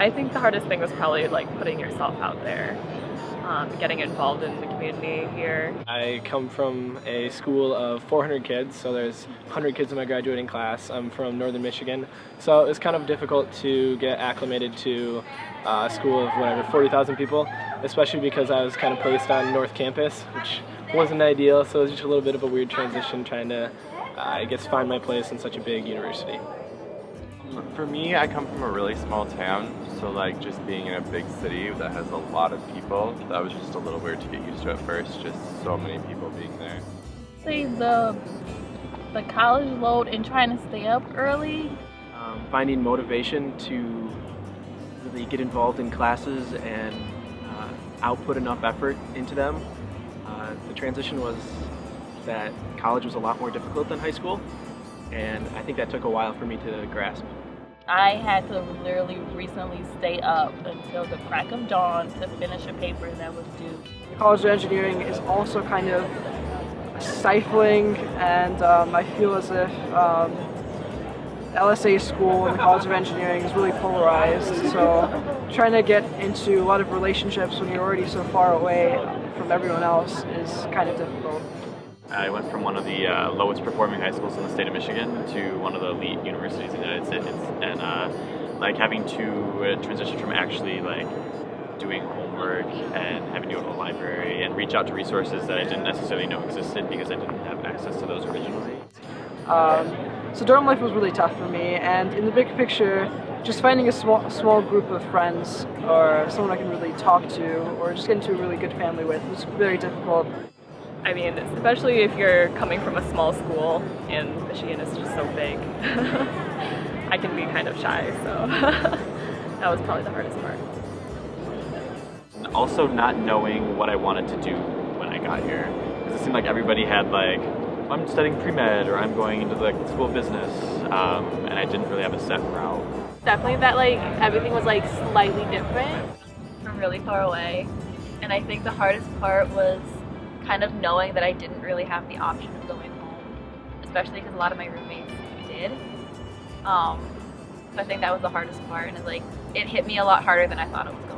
I think the hardest thing was probably like putting yourself out there, getting involved in the community here. I come from a school of 400 kids, so there's 100 kids in my graduating class. I'm from northern Michigan, so it was kind of difficult to get acclimated to a school of whatever, 40,000 people, especially because I was kind of placed on North Campus, which wasn't ideal, so it was just a little bit of a weird transition trying to, I guess, find my place in such a big university. For me, I come from a really small town, so like just being in a big city that has a lot of people, that was just a little weird to get used to at first, just so many people being there. Say the college load and trying to stay up early. Finding motivation to really get involved in classes and output enough effort into them. The transition was that college was a lot more difficult than high school, and I think that took a while for me to grasp. I had to literally recently stay up until the crack of dawn to finish a paper that was due. The College of Engineering is also kind of stifling, and I feel as if LSA school and the College of Engineering is really polarized, so trying to get into a lot of relationships when you're already so far away from everyone else is kind of difficult. I went from one of the lowest performing high schools in the state of Michigan to one of the elite universities in the United States, and like having to transition from actually like doing homework and having to go to the library and reach out to resources that I didn't necessarily know existed because I didn't have access to those originally. So dorm life was really tough for me, and in the big picture, just finding a small group of friends or someone I can really talk to or just get into a really good family with was very difficult. I mean, especially if you're coming from a small school and Michigan is just so big. I can be kind of shy, so that was probably the hardest part. Also not knowing what I wanted to do when I got here. Because it seemed like everybody had like, I'm studying pre-med or I'm going into the school of business, and I didn't really have a set route. Definitely that like everything was like slightly different. From really far away, and I think the hardest part was kind of knowing that I didn't really have the option of going home, especially because a lot of my roommates did. So I think that was the hardest part, and it hit me a lot harder than I thought it was going to.